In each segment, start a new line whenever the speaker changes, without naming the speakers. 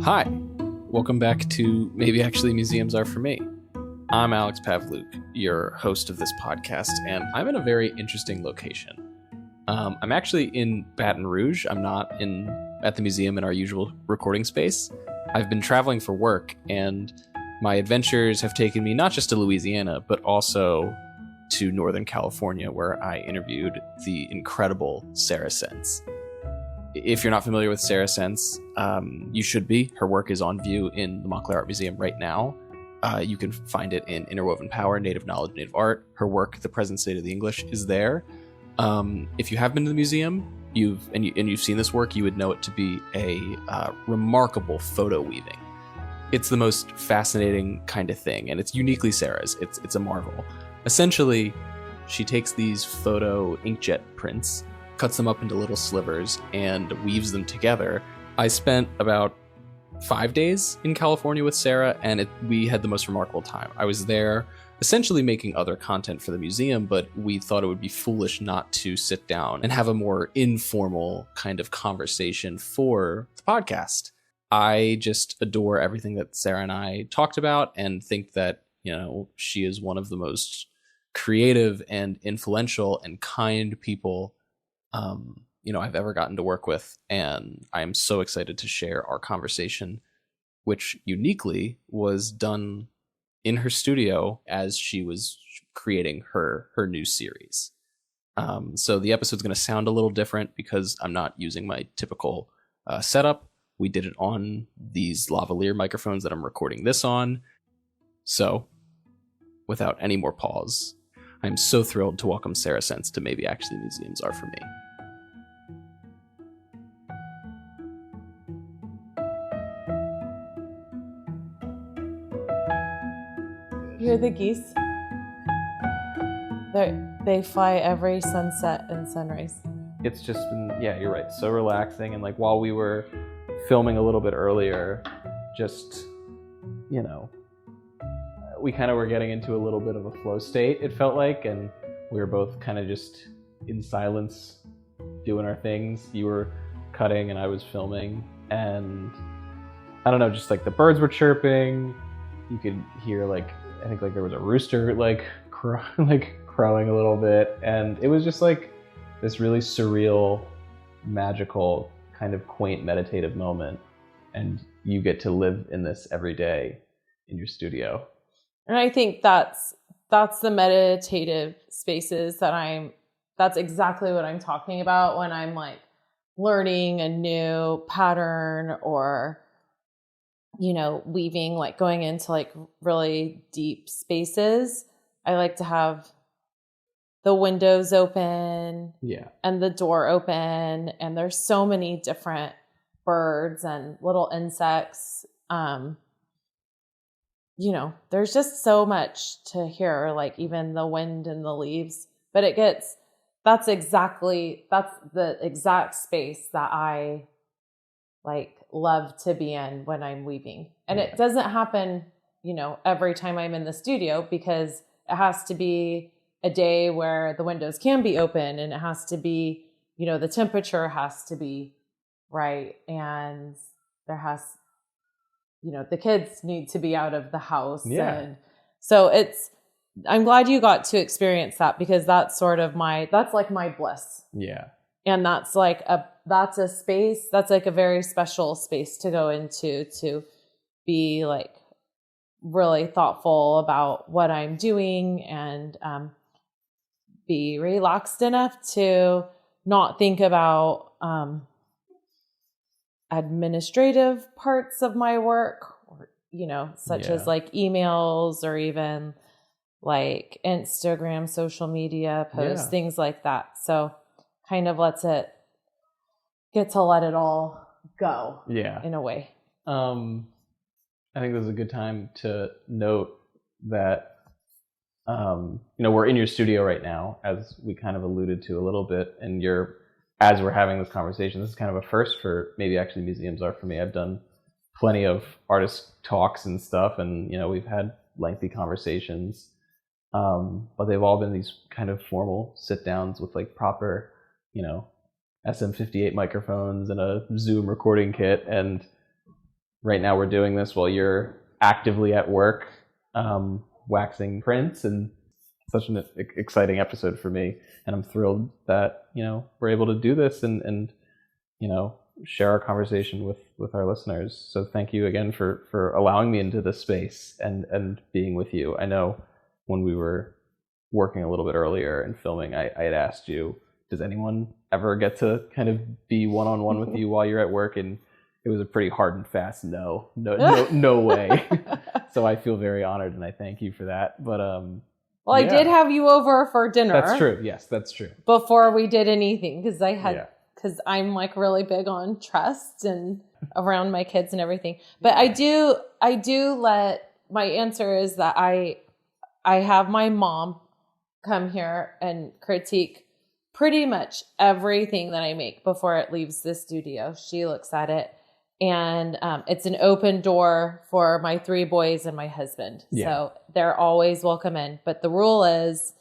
Hi, welcome back to Maybe Actually Museums Are For Me. I'm Alex Pavluk, your host of this podcast, and I'm in a very interesting location. I'm actually in Baton Rouge. I'm not at the museum in our usual recording space. I've been traveling for work, and my adventures have taken me not just to Louisiana, but also to Northern California, where I interviewed the incredible Sarah Sense. If you're not familiar with Sarah Sense, you should be. Her work is on view in the Montclair Art Museum right now. You can find it in Interwoven Power, Native Knowledge, Native Art. Her work, The Present State of the English, is there. If you have been to the museum, you've seen this work, you would know it to be a remarkable photo weaving. It's the most fascinating kind of thing, and it's uniquely Sarah's. It's a marvel. Essentially, she takes these photo inkjet prints, cuts them up into little slivers, and weaves them together. I spent about 5 days in California with Sarah, and we had the most remarkable time. I was there essentially making other content for the museum, but we thought it would be foolish not to sit down and have a more informal kind of conversation for the podcast. I just adore everything that Sarah and I talked about and think that, she is one of the most creative and influential and kind people I've ever gotten to work with, and I am so excited to share our conversation, which uniquely was done in her studio as she was creating her new series. So the episode's going to sound a little different because I'm not using my typical setup. We did it on these lavalier microphones that I'm recording this on. So, without any more pause, I'm so thrilled to welcome Sarah Sense to Maybe Actually Museums Are For Me.
You hear the geese? They fly every sunset and sunrise.
It's just been, you're right, so relaxing. And like while we were filming a little bit earlier, just, we kind of were getting into a little bit of a flow state, it felt like, and we were both kind of just in silence doing our things. You were cutting and I was filming, and I don't know, just like the birds were chirping. You could hear I think there was a rooster crowing a little bit, and it was just like this really surreal, magical, kind of quaint, meditative moment, and you get to live in this every day in your studio.
And I think that's the meditative spaces that's exactly what I'm talking about when I'm like learning a new pattern or weaving, like going into like really deep spaces. I like to have the windows open and the door open, and there's so many different birds and little insects. There's just so much to hear, like even the wind and the leaves, but that's the exact space that I love to be in when I'm weaving. And it doesn't happen, every time I'm in the studio, because it has to be a day where the windows can be open, and it has to be, the temperature has to be right. And there has, the kids need to be out of the house.
Yeah.
And so I'm glad you got to experience that, because that's sort of that's like my bliss.
Yeah.
And that's a space, that's like a very special space to go into, to be like really thoughtful about what I'm doing, and be relaxed enough to not think about administrative parts of my work, or, such as like emails or even like Instagram, social media posts, things like that. So kind of get to let it all go in a way.
I think this is a good time to note that, we're in your studio right now, as we kind of alluded to a little bit, and as we're having this conversation, this is kind of a first for Maybe Actually Museums Are For Me. I've done plenty of artist talks and stuff, and, we've had lengthy conversations, but they've all been these kind of formal sit downs with like proper, SM58 microphones and a Zoom recording kit. And right now we're doing this while you're actively at work, waxing prints, and such an exciting episode for me. And I'm thrilled that, we're able to do this and share our conversation with our listeners. So thank you again for allowing me into this space and being with you. I know when we were working a little bit earlier and filming, I had asked you, does anyone ever get to kind of be one-on-one with you while you're at work? And it was a pretty hard and fast no way. So I feel very honored and I thank you for that. But
I did have you over for dinner.
That's true. Yes, that's true.
Before we did anything, because I'm like really big on trust and around my kids and everything. But I do my answer is that I have my mom come here and critique pretty much everything that I make before it leaves the studio. She looks at it, and it's an open door for my 3 boys and my husband. Yeah. So they're always welcome in. But the rule is,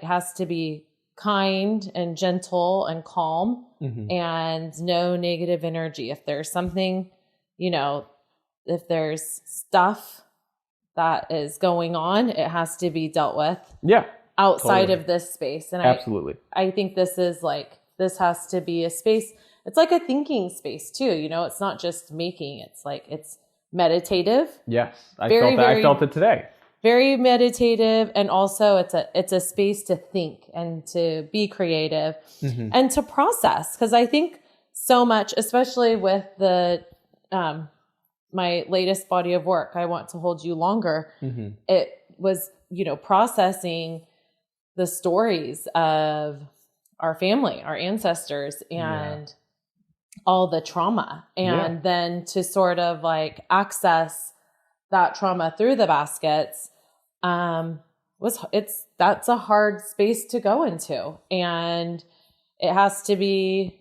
has to be kind and gentle and calm, and no negative energy. If there's something, if there's stuff that is going on, it has to be dealt with outside of this space. And absolutely. I think this has to be a space. It's like a thinking space too. It's not just making, it's meditative. Yes. I felt it today. Very meditative. And also it's a space to think and to be creative and to process. Cause I think so much, especially with the, my latest body of work, I Want to Hold You Longer. It was, processing the stories of our family, our ancestors, and all the trauma. And then to sort of access that trauma through the baskets, that's a hard space to go into. And it has to be,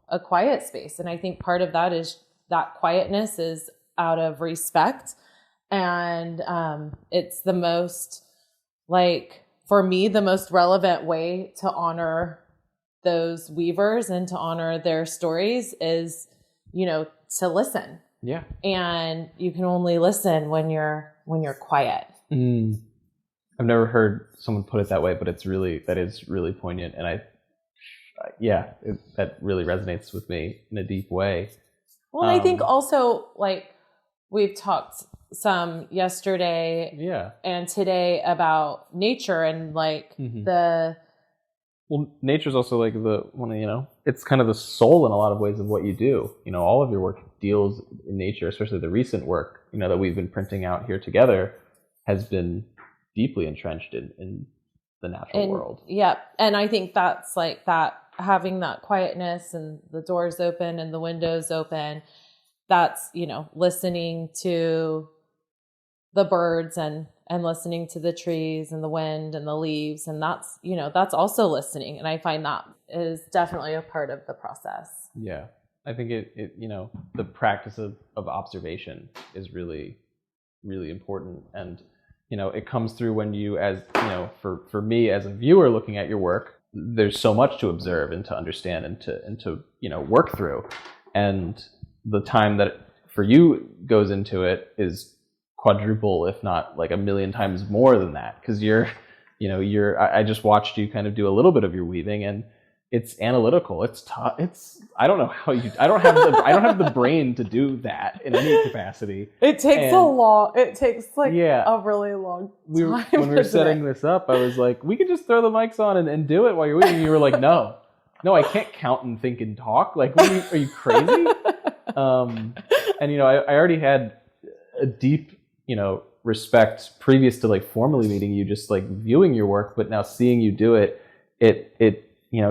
a quiet space. And I think part of that is that quietness is out of respect. And it's the most, for me, the most relevant way to honor those weavers and to honor their stories is, to listen. Yeah. And you can only listen when you're quiet.
I've never heard someone put it that way, but that is really poignant. And that really resonates with me in a deep way.
Well, I think also we've talked some yesterday and today about nature and
nature's also the one, it's kind of the soul in a lot of ways of what you do. All of your work deals in nature, especially the recent work, that we've been printing out here together has been deeply entrenched in the natural world.
Yeah. And I think that's that, having that quietness and the doors open and the windows open, that's, listening to the birds and listening to the trees and the wind and the leaves. And that's, that's also listening. And I find that is definitely a part of the process.
Yeah. I think it the practice of observation is really, really important. And, it comes through when you, as, for me as a viewer looking at your work, there's so much to observe and to understand and to work through. And the time that for you goes into it is quadruple, if not a million times more than that. Cause I just watched you kind of do a little bit of your weaving, and it's analytical. It's tough. I don't know how I don't have the brain to do that in any capacity.
It takes a really long time.
When we were setting this up, I was like, we could just throw the mics on and do it while you're weaving. You were like, no, I can't count and think and talk. Are you crazy? And I already had a deep, respect previous to formally meeting you, just viewing your work, but now seeing you do it, it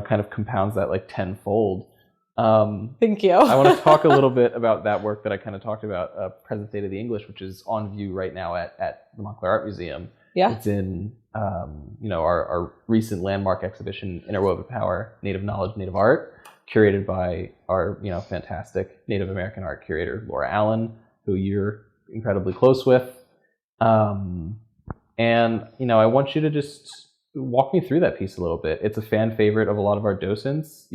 kind of compounds that tenfold.
Thank you.
I want to talk a little bit about that work that I kind of talked about, Present State of the English, which is on view right now at the Montclair Art Museum. Yeah. It's in, our recent landmark exhibition, Interwoven Power, Native Knowledge, Native Art, curated by our, fantastic Native American art curator, Laura Allen, who you're incredibly close with. And, I want you to just walk me through that piece a little bit. It's a fan favorite of a lot of our docents.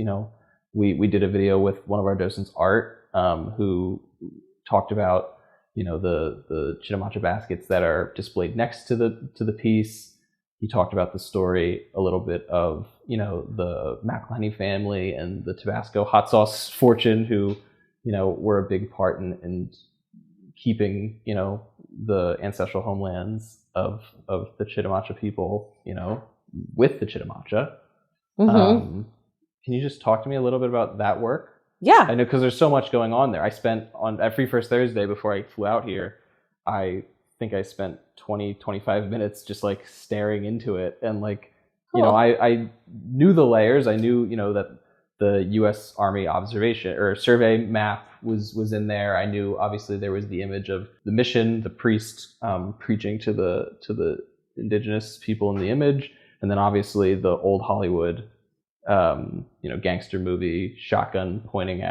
we did a video with one of our docents, Art, who talked about, the Chitimacha baskets that are displayed next to the piece. He talked about the story a little bit of, the McElhenney family and the Tabasco hot sauce fortune, who, were a big part in keeping, the ancestral homelands of the Chitimacha people, with the Chitimacha.
Mm-hmm.
Can you just talk to me a little bit about that work?
Yeah.
I know, because there's so much going on there. I spent at Free First Thursday, before I flew out here, I think I spent 25 minutes just like staring into it. And like,
cool.
I knew the layers. I knew, that the U.S. Army observation or survey map was in there. I knew obviously there was the image of the mission, the priest preaching to the indigenous people in the image. And then obviously the old Hollywood, gangster movie shotgun pointing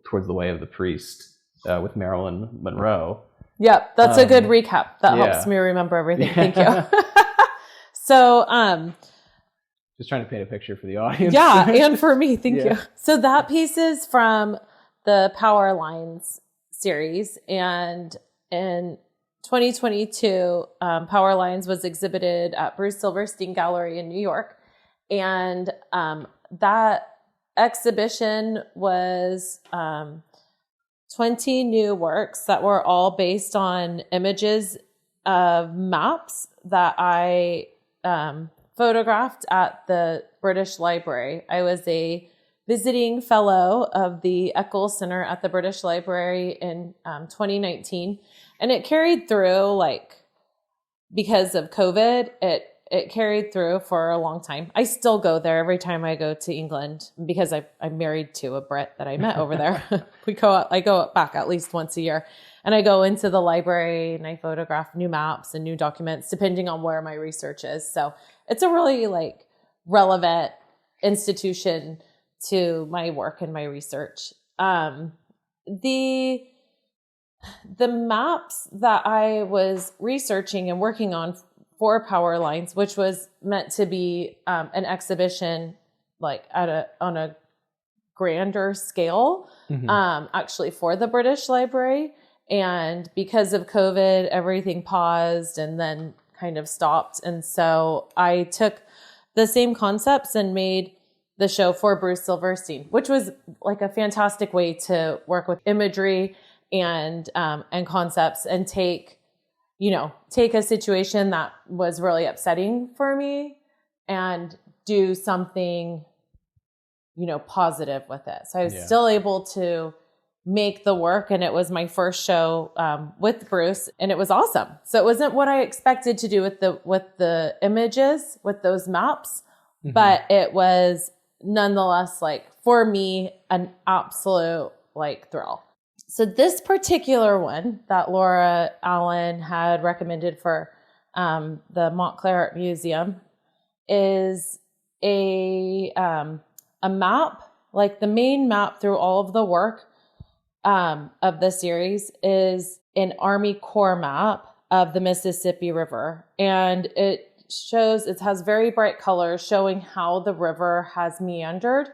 towards the way of the priest with Marilyn Monroe.
Yep, that's a good recap. That helps me remember everything. Thank you. So,
just trying to paint a picture for the audience.
Yeah, and for me, thank you. So that piece is from the Power Lines series, and in 2022, Power Lines was exhibited at Bruce Silverstein Gallery in New York. And that exhibition was 20 new works that were all based on images of maps that I photographed at the British Library. I was a visiting fellow of the Eccles Center at the British Library in 2019. And it carried through, because of COVID, it carried through for a long time. I still go there every time I go to England because I'm married to a Brit that I met over there. I go back at least once a year, and I go into the library and I photograph new maps and new documents depending on where my research is. So it's a really relevant institution to my work and my research. The maps that I was researching and working on for Power Lines, which was meant to be an exhibition on a grander scale, actually for the British Library. And because of COVID, everything paused and then kind of stopped. And so I took the same concepts and made the show for Bruce Silverstein, which was a fantastic way to work with imagery and concepts and take a situation that was really upsetting for me and do something, positive with it. So I was still able to make the work, and it was my first show with Bruce, and it was awesome. So it wasn't what I expected to do with the images, with those maps, but it was nonetheless, for me, an absolute thrill. So this particular one that Laura Allen had recommended for the Montclair Art Museum is a map, the main map through all of the work of the series is an Army Corps map of the Mississippi River. And it has very bright colors showing how the river has meandered.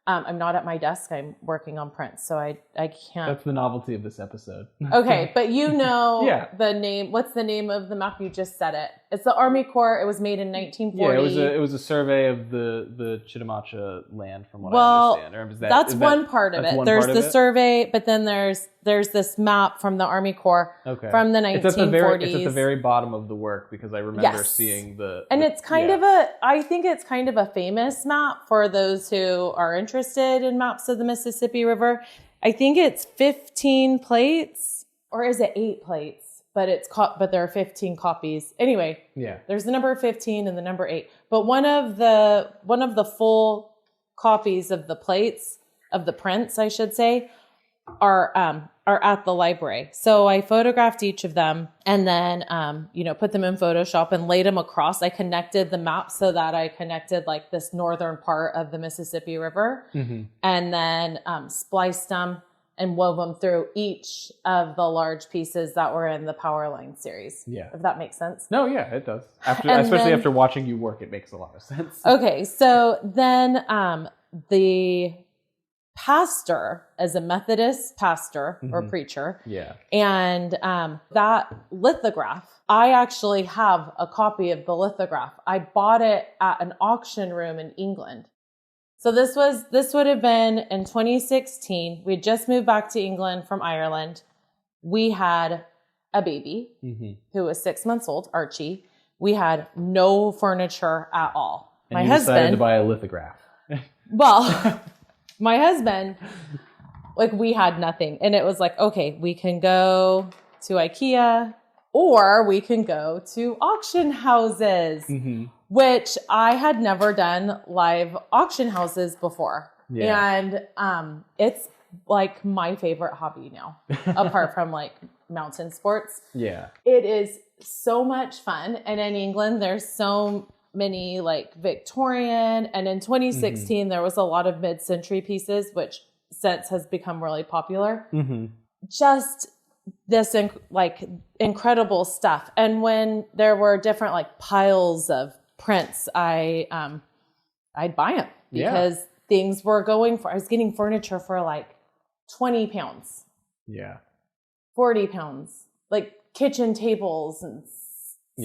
I'm not at my desk. I'm working on prints, so I can't.
That's the novelty of this episode.
Okay, but the name. What's the name of the map? You just said it. It's the Army Corps. It was made in 1940.
Yeah, it was a survey of the Chitimacha land, from what I understand.
That's one part of it. There's the survey, but then there's this map from the Army Corps from the 1940s.
It's at the very bottom of the work, because I remember seeing the.
And it's I think it's kind of a famous map for those who are interested in maps of the Mississippi River. I think it's 15 plates, or is it 8 plates? But there are 15 copies. Anyway, there's the number 15 and the number 8. But one of the full copies of the plates, of the prints, I should say, are at the library. So I photographed each of them and then put them in Photoshop and laid them across. I connected the map so that I connected this northern part of the Mississippi River, and then spliced them and wove them through each of the large pieces that were in the Power Line series. Yeah. If that makes sense.
No, yeah, it does. Especially after watching you work, it makes a lot of sense.
Okay. So then the pastor is a Methodist pastor or preacher.
Yeah.
And that lithograph, I actually have a copy of the lithograph. I bought it at an auction room in England. So this would have been in 2016. We had just moved back to England from Ireland. We had a baby who was 6 months old, Archie. We had no furniture at all.
And you decided to buy a lithograph.
Well, my husband, like, we had nothing. And it was like, okay, we can go to IKEA or we can go to auction houses, which I had never done live auction houses before. Yeah. And it's like my favorite hobby now, apart from like mountain sports.
Yeah.
It is so much fun. And in England, there's so many like Victorian, and in 2016 there was a lot of mid-century pieces, which since has become really popular. Just this incredible stuff. And when there were different like piles of prints, I'd buy them because things were going for, I was getting furniture for like 20 pounds.
Yeah.
40 pounds, like kitchen tables and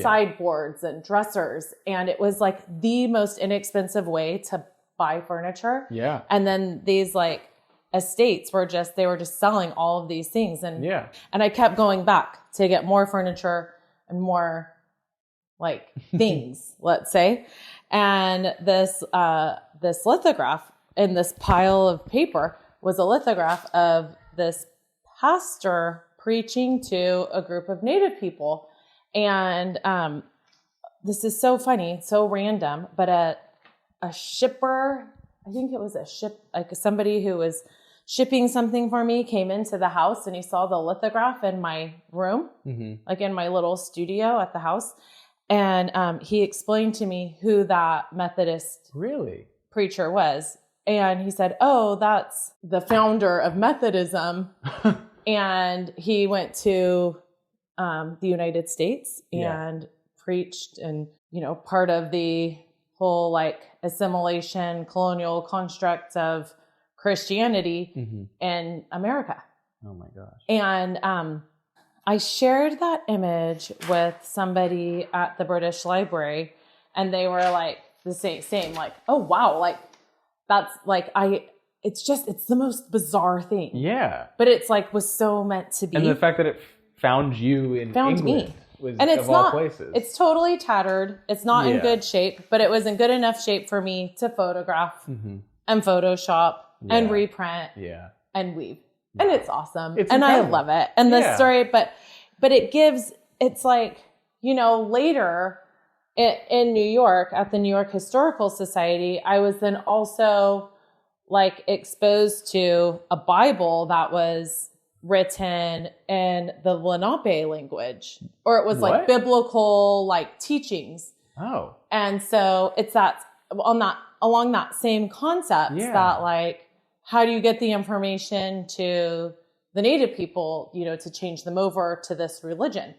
sideboards and dressers. And it was like the most inexpensive way to buy furniture.
Yeah.
And then these like estates were just selling all of these things. And and I kept going back to get more furniture and more like things, let's say. And this lithograph in this pile of paper was a lithograph of this pastor preaching to a group of Native people. And this is so funny, so random, but a shipper, I think it was like somebody who was shipping something for me, came into the house and he saw the lithograph in my room, like in my little studio at the house. And he explained to me who that Methodist preacher was. And he said, oh, that's the founder of Methodism. And he went to the United States and preached, and, you know, part of the whole like assimilation, colonial construct of Christianity in America.
Oh my gosh.
And I shared that image with somebody at the British Library, and they were like the same like, oh wow, like that's like it's the most bizarre thing.
Yeah.
But it's like was so meant to be.
And the fact that it found you in England
me.
Was
and it's
of all
not,
places.
It's totally tattered. It's not in good shape, but it was in good enough shape for me to photograph and Photoshop and reprint and weave. Wow. And it's awesome. It's incredible. I love it. And the story, but it's like, you know, later in New York at the New York Historical Society, I was then also like exposed to a Bible that was written in the Lenape language, or it was like biblical like teachings. Oh. And so it's along that same concept that like, how do you get the information to the Native people, you know, to change them over to this religion,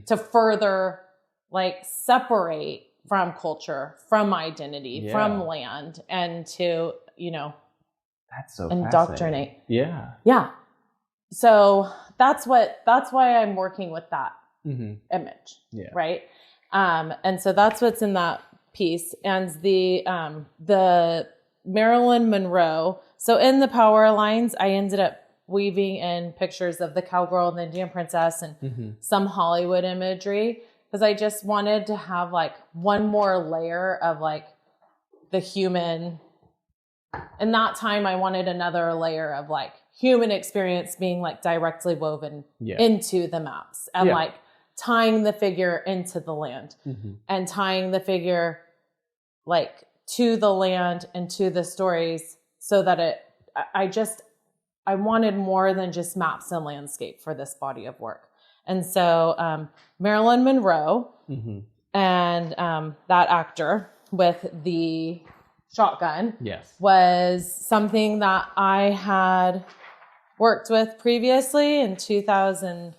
to further like separate from culture, from identity, from land, and to, you know,
that's so
indoctrinate.
Yeah.
Yeah. So that's why I'm working with that image. Yeah. Right. And so that's what's in that piece. And the Marilyn Monroe. So in the power lines, I ended up weaving in pictures of the cowgirl and the Indian princess and some Hollywood imagery, because I just wanted to have like one more layer of like the human. In that time, I wanted another layer of like human experience being like directly woven into the maps, and like tying the figure into the land and tying the figure like to the land and to the stories, so that I wanted more than just maps and landscape for this body of work. And so Marilyn Monroe and that actor with the shotgun was something that I had worked with previously in 2008,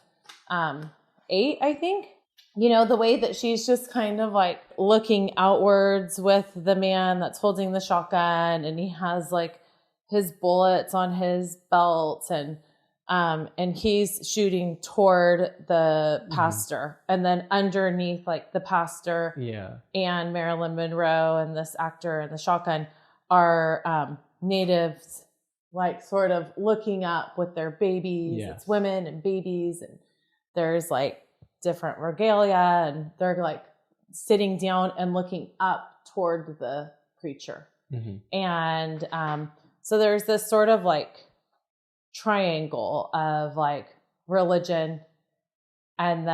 I think. you know, the way that she's just kind of like looking outwards with the man that's holding the shotgun, and he has like his bullets on his belt, and he's shooting toward the pastor, and then underneath like the pastor and Marilyn Monroe and this actor and the shotgun are natives, like sort of looking up with their babies.
Yes.
It's women and babies, and there's like different regalia, and they're like sitting down and looking up toward the preacher. And so there's this sort of like triangle of like religion, and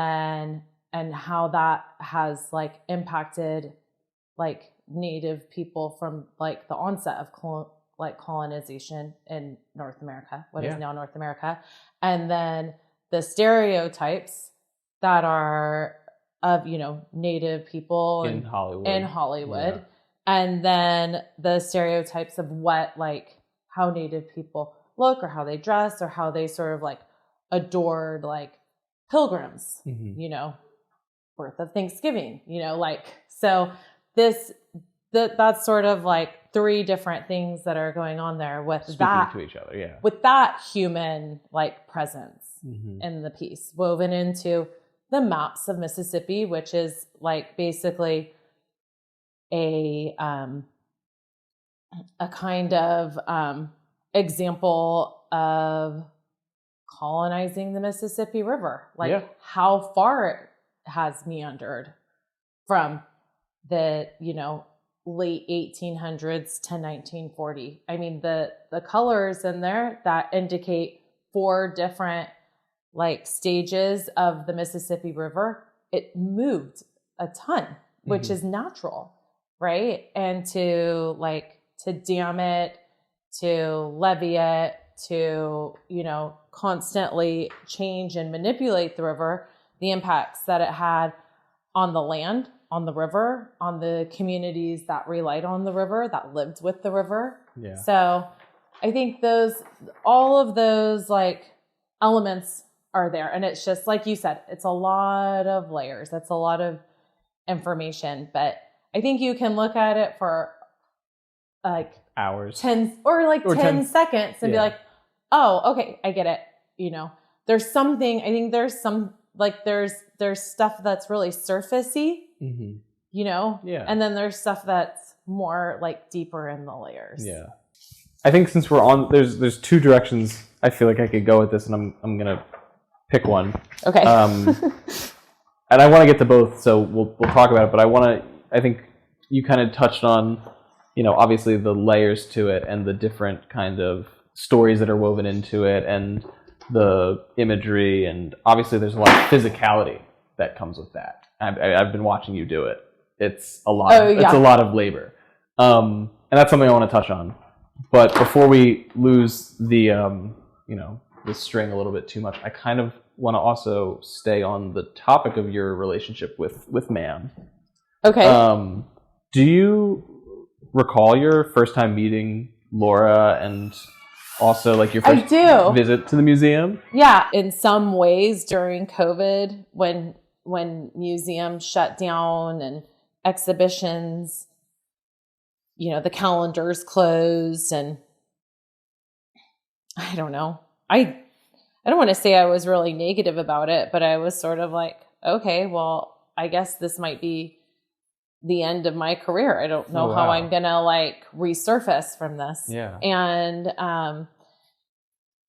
how that has like impacted like Native people from like the onset of colonization in North America, what is now North America, and then the stereotypes that are of, you know, Native people
in Hollywood,
and then the stereotypes of what like how Native people look, or how they dress, or how they sort of like adored like pilgrims, you know, birth of Thanksgiving, you know, like, so that's sort of like three different things that are going on there with
speaking
that
to each other,
with that human like presence in the piece woven into the maps of Mississippi, which is like basically a kind of example of colonizing the Mississippi River, like how far it has meandered from the, you know, late 1800s to 1940. I mean, the colors in there that indicate 4 different like stages of the Mississippi River, it moved a ton, which is natural, right? And to dam it, to levee it, to, you know, constantly change and manipulate the river, the impacts that it had on the land, on the river, on the communities that relied on the river, that lived with the river.
Yeah.
So I think all of those like elements are there. And it's just, like you said, it's a lot of layers. That's a lot of information, but I think you can look at it for like
hours,
10 seconds and be like, oh, okay, I get it. You know, there's something, I think there's some, like there's stuff that's really surfacey, you know?
Yeah.
And then there's stuff that's more like deeper in the layers.
Yeah. I think since we're on, there's 2 directions I feel like I could go with this, and I'm going to pick one.
Okay.
And I want to get to both, so we'll talk about it, but I think you kind of touched on, you know, obviously the layers to it and the different kind of stories that are woven into it and the imagery, and obviously there's a lot of physicality that comes with that. I've been watching you do it. It's a lot. It's a lot of labor, and that's something I want to touch on. But before we lose the the string a little bit too much, I kind of want to also stay on the topic of your relationship with man.
Okay.
Do you recall your first time meeting Laura, and also like your first visit to the museum?
Yeah, in some ways during COVID, when museums shut down and exhibitions, you know, the calendars closed, and I don't know. I don't want to say I was really negative about it, but I was sort of like, okay, well, I guess this might be the end of my career. I don't know how I'm going to like resurface from this.
Yeah.
And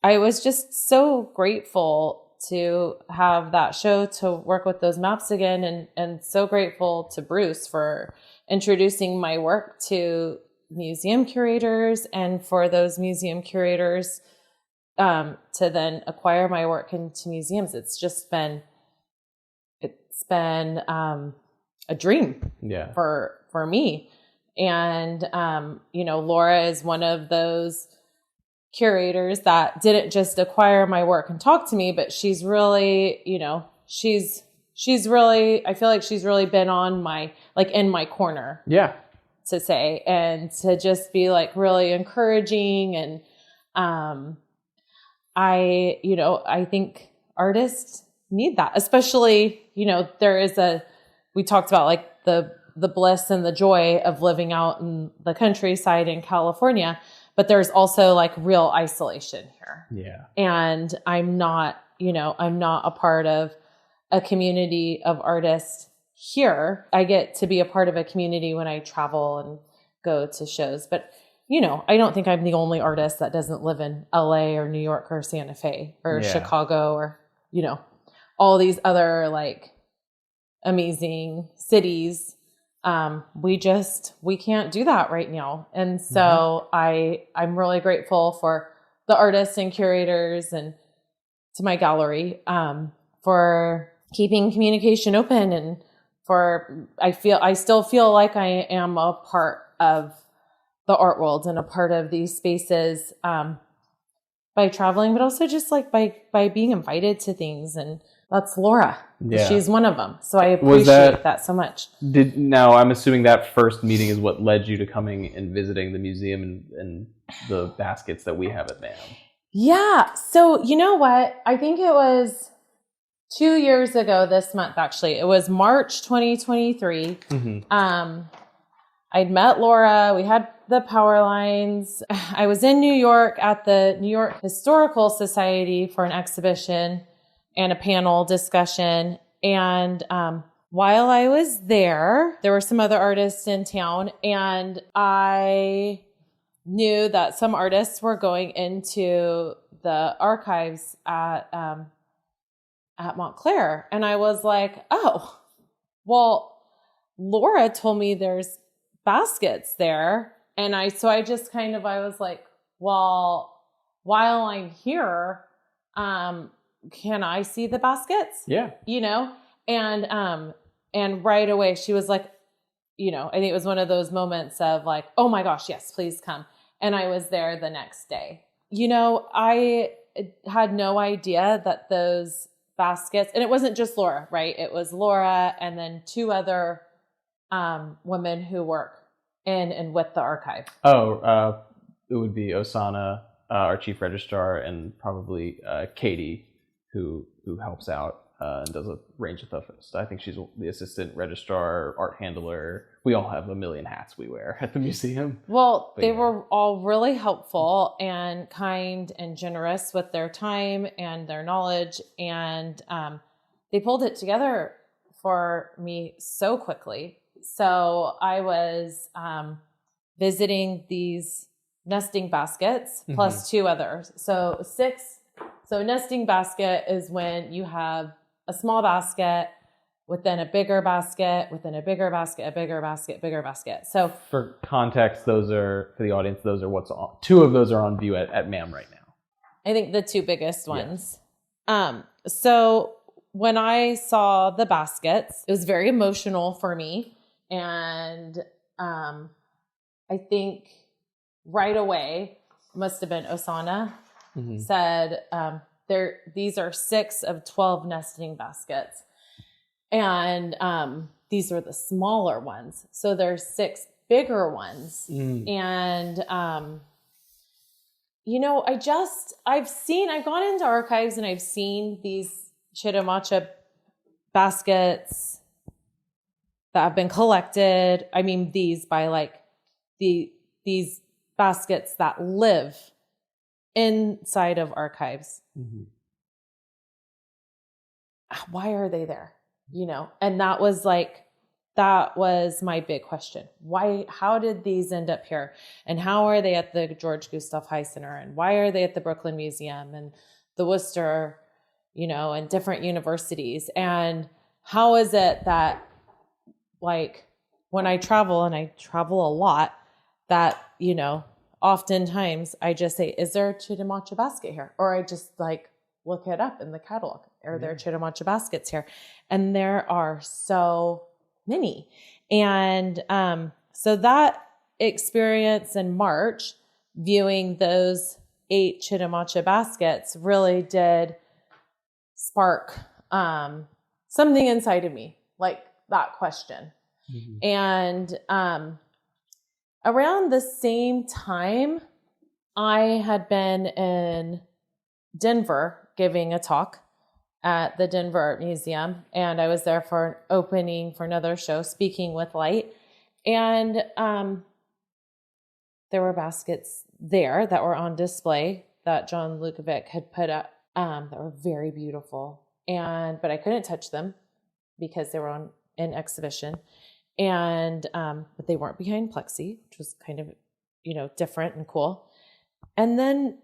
I was just so grateful to have that show, to work with those maps again, and so grateful to Bruce for introducing my work to museum curators, and for those museum curators to then acquire my work into museums. It's been a dream for me. And, you know, Laura is one of those curators that didn't just acquire my work and talk to me, but she's really, you know, she's really, I feel like she's really been on my, like in my corner.
Yeah.
To say, and to just be like really encouraging. And, I think artists need that, especially, we talked about like the bliss and the joy of living out in the countryside in California, but there's also like real isolation here.
Yeah.
And I'm not a part of a community of artists here. I get to be a part of a community when I travel and go to shows, but I don't think I'm the only artist that doesn't live in LA or New York or Santa Fe or Chicago or, all these other like amazing cities. We can't do that right now. And so I'm really grateful for the artists and curators and to my gallery, for keeping communication open and I still feel like I am a part of the art world and a part of these spaces, by traveling, but also just like by being invited to things. And that's Laura. Yeah. She's one of them. So I appreciate that so much.
Now I'm assuming that first meeting is what led you to coming and visiting the museum and the baskets that we have at NAMM.
Yeah. So you know what? I think it was 2 years ago this month, actually. It was March 2023. Mm-hmm. I'd met Laura. We had the power lines. I was in New York at the New York Historical Society for an exhibition and a panel discussion. And while I was there were some other artists in town, and I knew that some artists were going into the archives at Montclair. And I was like, oh, well, Laura told me there's baskets there. And I was like, well, while I'm here, can I see the baskets?
Yeah.
And right away she was like, I think it was one of those moments of like, oh my gosh, yes, please come. And I was there the next day. I had no idea that those baskets, and it wasn't just Laura, right? It was Laura and then two other women who work in and with the archive.
It would be Osana, our chief registrar, and probably Katie, who helps out and does a range of stuff. I think she's the assistant registrar, art handler. We all have a million hats we wear at the museum.
Well, they were all really helpful and kind and generous with their time and their knowledge. And they pulled it together for me so quickly. So I was visiting these nesting baskets plus two others. So 6. So nesting basket is when you have a small basket within a bigger basket, within a bigger basket, a bigger basket, bigger basket. So
for context, for the audience, those are what's on. 2 of those are on view at MAMM right now.
I think the 2 biggest ones. Yes. So when I saw the baskets, it was very emotional for me. And I think right away, must have been Osana, said, these are 6 of 12 nesting baskets. And these are the smaller ones. So there's 6 bigger ones. And, I've gone into archives and I've seen these Chitimacha baskets that have been collected. I mean, these by like these baskets that live inside of archives. Why are they there? And that was my big question. How did these end up here? And how are they at the George Gustav High Center? And why are they at the Brooklyn Museum and the Worcester, and different universities? And how is it that, like, when I travel, and I travel a lot, that, oftentimes I just say, is there a Chitimacha basket here? Or I just look it up in the catalog. Are there Chitimacha baskets here? And there are so many. And so that experience in March, viewing those 8 Chitimacha baskets, really did spark something inside of me, like that question. And around the same time, I had been in Denver giving a talk at the Denver Art Museum, and I was there for an opening for another show, Speaking with Light. And there were baskets there that were on display that John Lukovic had put up that were very beautiful. But I couldn't touch them because they were on an exhibition. But they weren't behind plexi, which was kind of, different and cool. And then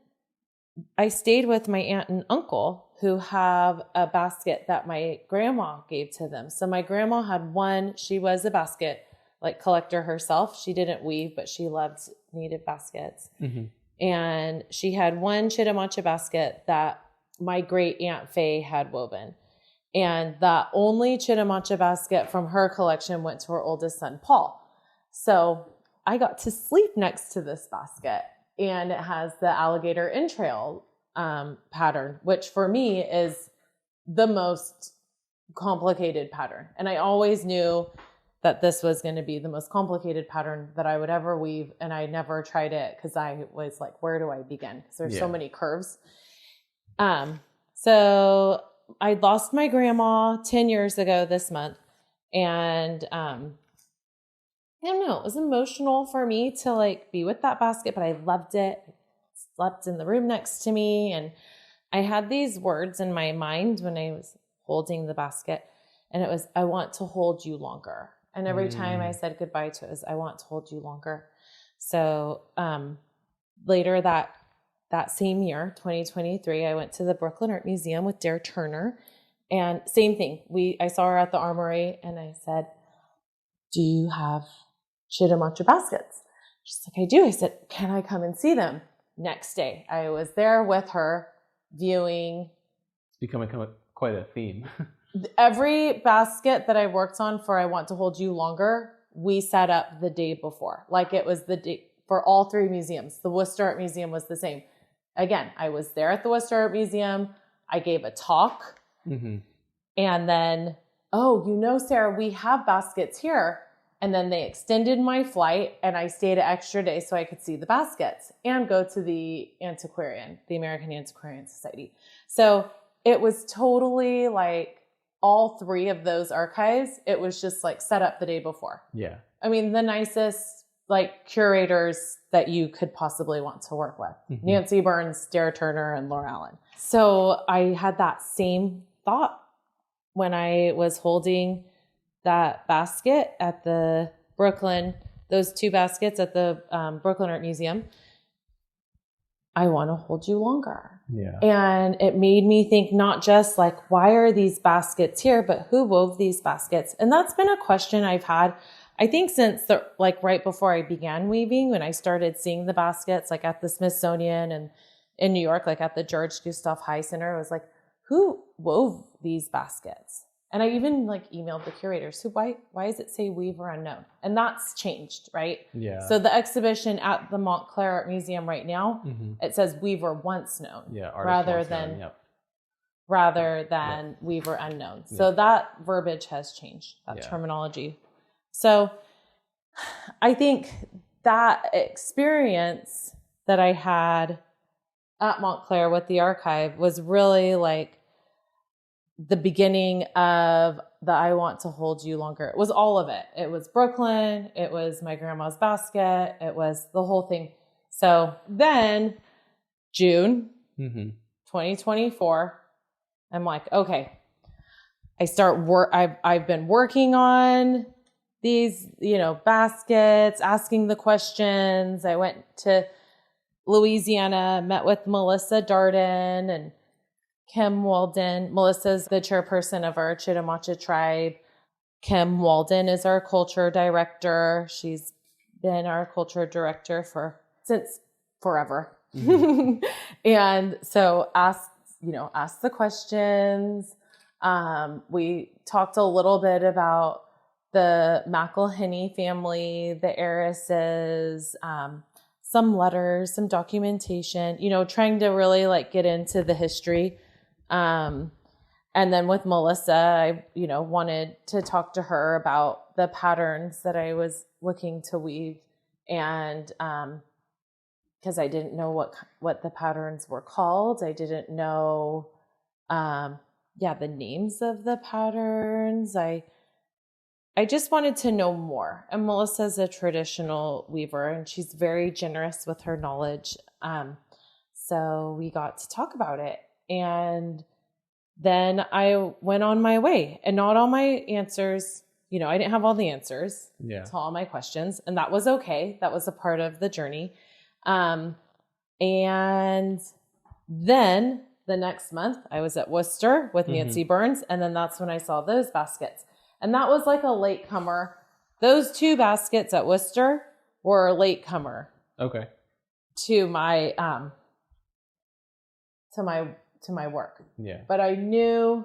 I stayed with my aunt and uncle who have a basket that my grandma gave to them. So my grandma had one. She was a basket collector herself. She didn't weave, but she loved needed baskets. Mm-hmm. And she had one Chitimacha basket that my great Aunt Faye had woven. And the only Chitimacha basket from her collection went to her oldest son, Paul. So I got to sleep next to this basket, and it has the alligator entrail pattern, which for me is the most complicated pattern. And I always knew that this was going to be the most complicated pattern that I would ever weave. And I never tried it because I was like, where do I begin? Because there's so many curves. So I lost my grandma 10 years ago this month. And I don't know, it was emotional for me to be with that basket, but I loved it. I slept in the room next to me. And I had these words in my mind when I was holding the basket. And it was, I want to hold you longer. And every time I said goodbye to it, was, I want to hold you longer. So later that same year, 2023, I went to the Brooklyn Art Museum with Dare Turner. And same thing. I saw her at the Armory, and I said, do you have Chitimacha baskets? She's like, I do. I said, can I come and see them? Next day, I was there with her viewing.
It's becoming quite a theme.
Every basket that I worked on for I Want to Hold You Longer, we set up the day before. It was the day for all three museums. The Worcester Art Museum was the same. Again, I was there at the Worcester Art Museum. I gave a talk. Mm-hmm. And then, Sarah, we have baskets here. And then they extended my flight, and I stayed an extra day so I could see the baskets and go to the antiquarian, the American Antiquarian Society. So it was totally all three of those archives. It was just set up the day before. Yeah. I mean, the nicest curators that you could possibly want to work with. Mm-hmm. Nancy Burns, Dare Turner, and Laura Allen. So I had that same thought when I was holding that basket at the those two baskets at the Brooklyn Art Museum. I want to hold you longer. Yeah. And it made me think not just why are these baskets here, but who wove these baskets? And that's been a question I've had, I think since right before I began weaving, when I started seeing the baskets at the Smithsonian and in New York, at the George Gustav High Center, I was who wove these baskets? And I even emailed the curators, why does it say weaver unknown? And that's changed, right? Yeah. So the exhibition at the Montclair Art Museum right now, it says weaver once known, rather than weaver unknown. Yeah. So that verbiage has changed, that terminology. So I think that experience that I had at Montclair with the archive was really the beginning of the I Want to Hold You Longer. It was all of it. It was Brooklyn. It was my grandma's basket. It was the whole thing. So then June 2024, I'm okay, I've been working on these, baskets, asking the questions. I went to Louisiana, met with Melissa Darden and Kim Walden. Melissa's the chairperson of our Chitimacha tribe. Kim Walden is our culture director. She's been our culture director since forever. Mm-hmm. And so asked the questions. We talked a little bit about the McElhenney family, the heiresses, some letters, some documentation, trying to really get into the history. And then with Melissa, I, wanted to talk to her about the patterns that I was looking to weave. And, cause I didn't know what the patterns were called. I didn't know, the names of the patterns. I just wanted to know more. And Melissa's a traditional weaver, and she's very generous with her knowledge. So we got to talk about it. And then I went on my way, and not all my answers, I didn't have all the answers to all my questions, and that was okay. That was a part of the journey. And then the next month I was at Worcester with Nancy Burns. And then that's when I saw those baskets. And that was like a latecomer. Those 2 baskets at Worcester were a latecomer.
Okay.
To my work.
Yeah.
But I knew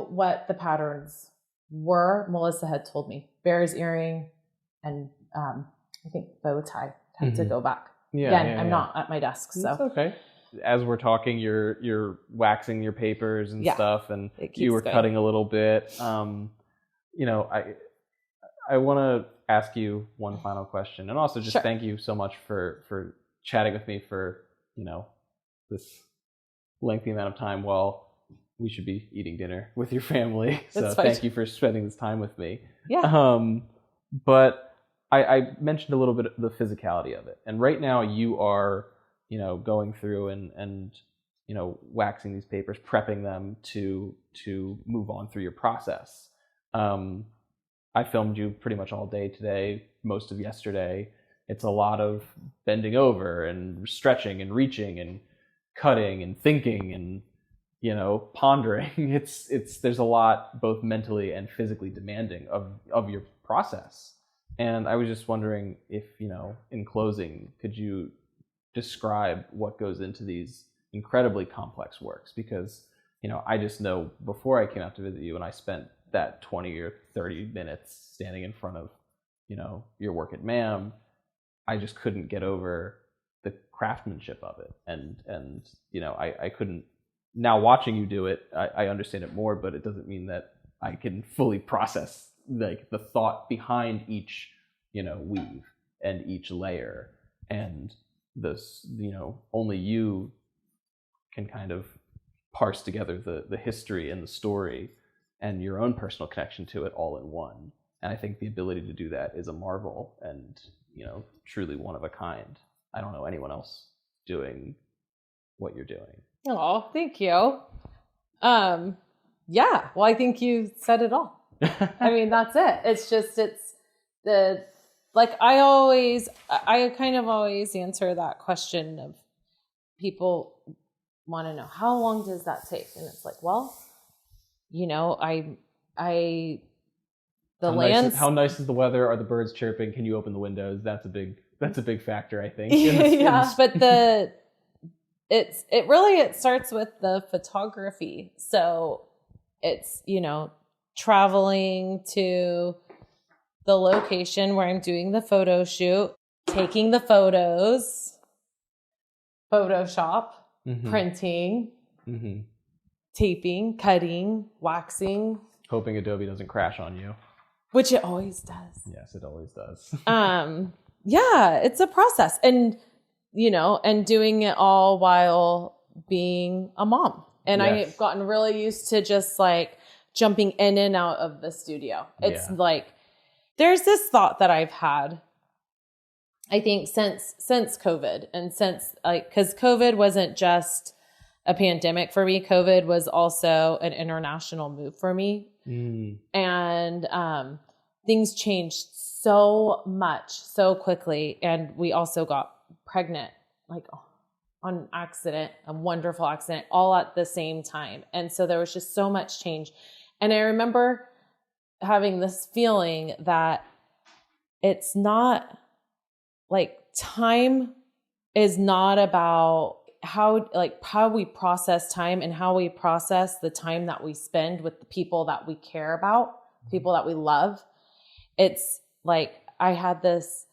what the patterns were. Melissa had told me bear's earring and I think bow tie. I had to go back. I'm not at my desk, so
it's okay. As we're talking, you're waxing your papers and stuff, and you were cutting a little bit. I want to ask you one final question, and also just thank you so much for chatting with me for this lengthy amount of time while we should be eating dinner with your family. So thank you for spending this time with me.
Yeah.
But I mentioned a little bit of the physicality of it. And right now you are, going through and waxing these papers, prepping them to move on through your process. I filmed you pretty much all day today, most of yesterday. It's a lot of bending over and stretching and reaching and cutting and thinking and, pondering. There's a lot both mentally and physically demanding of your process. And I was just wondering if, in closing, could you describe what goes into these incredibly complex works? Because, I just know before I came out to visit you and I spent that 20 or 30 minutes standing in front of, your work at MAM, I just couldn't get over the craftsmanship of it. And I couldn't, now watching you do it, I understand it more, but it doesn't mean that I can fully process like the thought behind each, weave and each layer, and this, only you can kind of parse together the history and the story and your own personal connection to it all in one. And I think the ability to do that is a marvel and, truly one of a kind. I don't know anyone else doing what you're doing.
Oh, thank you. Well, I think you said it all. I mean, that's it. I kind of always answer that question of people want to know, how long does that take? And it's like, well,
how nice is the weather? Are the birds chirping? Can you open the windows? That's a big factor, I think.
But it starts with the photography. So it's, traveling to the location where I'm doing the photo shoot, taking the photos, Photoshop, printing, taping, cutting, waxing.
Hoping Adobe doesn't crash on you.
Which it always does.
Yes, it always does.
It's a process. And, and doing it all while being a mom. And I've gotten really used to just like jumping in and out of the studio. It's like, there's this thought that I've had, I think since COVID, and since because COVID wasn't just a pandemic for me. COVID was also an international move for me. And things changed so much, so quickly. And we also got pregnant, on accident, a wonderful accident, all at the same time. And so there was just so much change. And I remember having this feeling that it's not time is not about how we process time and how we process the time that we spend with the people that we care about, people that we love. It's like I had this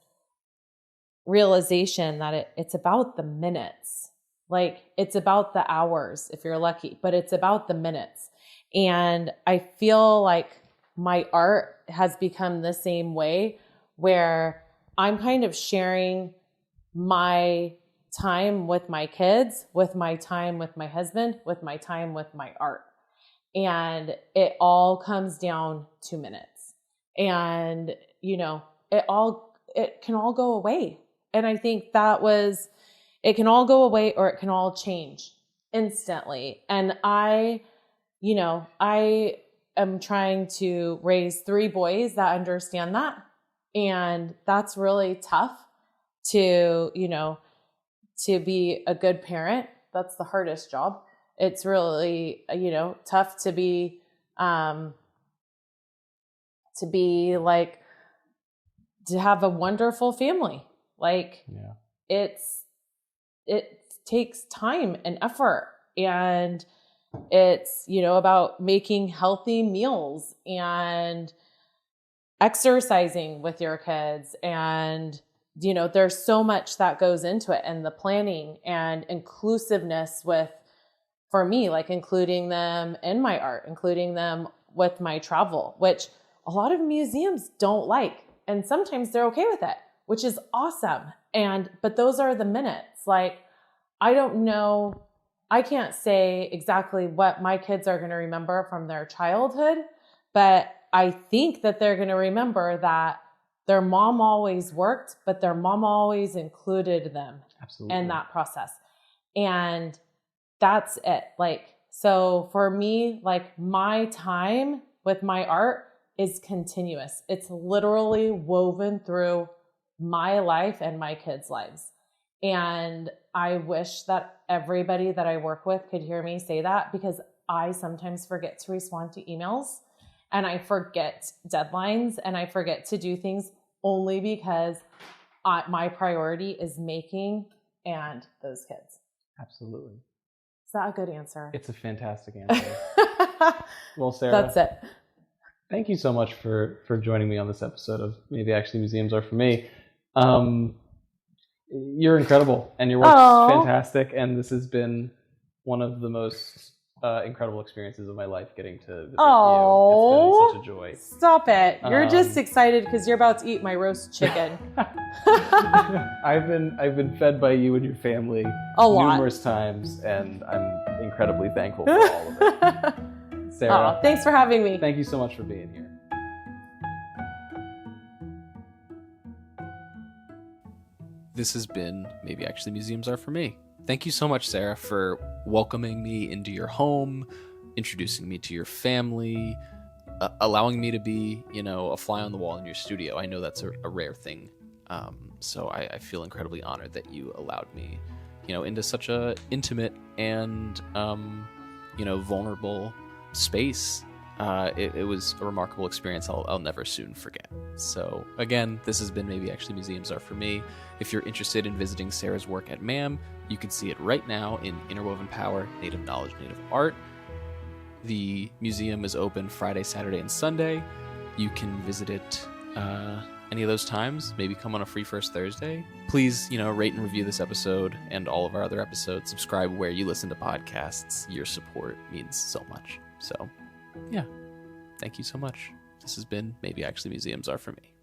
realization that it's about the minutes. It's about the hours if you're lucky, but it's about the minutes. And I feel like my art has become the same way, where I'm kind of sharing my time with my kids, with my time with my husband, with my time with my art. And it all comes down to minutes. And, it can all go away. And I think it can all go away or it can all change instantly. And I am trying to raise 3 boys that understand that. And that's really tough to be a good parent. That's the hardest job. It's really, tough to be like, to have a wonderful family. Like, it takes time and effort, and it's, about making healthy meals and exercising with your kids. And, there's so much that goes into it, and the planning and inclusiveness for me, like including them in my art, including them with my travel, which a lot of museums don't like. And sometimes they're okay with it, which is awesome. But those are the minutes. Like, I don't know, I can't say exactly what my kids are going to remember from their childhood, but I think that they're going to remember that their mom always worked, but their mom always included them in that process. And that's it. Like, so for me, like, my time with my art is continuous. It's literally woven through my life and my kids' lives. And I wish that everybody that I work with could hear me say that, because I sometimes forget to respond to emails, and I forget deadlines, and I forget to do things only because my priority is making and those kids.
Absolutely.
Is that a good answer?
It's a fantastic answer. Well, Sarah,
that's it.
Thank you so much for joining me on this episode of Maybe Actually Museums Are For Me. You're incredible, and your work's fantastic, and this has been one of the most incredible experiences of my life, getting to visit you. It's been such a joy. Stop
it. You're just excited because you're about to eat my roast chicken.
I've been fed by you and your family numerous times, and I'm incredibly thankful for all of it. Sarah,
thanks for having me.
Thank you so much for being here. This has been Maybe Actually Museums Are For Me. Thank you so much, Sarah, for welcoming me into your home, introducing me to your family, allowing me to be, a fly on the wall in your studio. I know that's a rare thing. So I feel incredibly honored that you allowed me, into such a intimate and, vulnerable space. It was a remarkable experience I'll never soon forget. So again, this has been Maybe Actually Museums Are For Me. If you're interested in visiting Sarah's work at MAM, you can see it right now in Interwoven Power, Native Knowledge, Native Art. The museum is open Friday, Saturday, and Sunday. You can visit it any of those times, maybe come on a free first Thursday. Please, rate and review this episode and all of our other episodes. Subscribe where you listen to podcasts. Your support means so much. So, yeah, thank you so much. This has been Maybe Actually Museums Are For Me.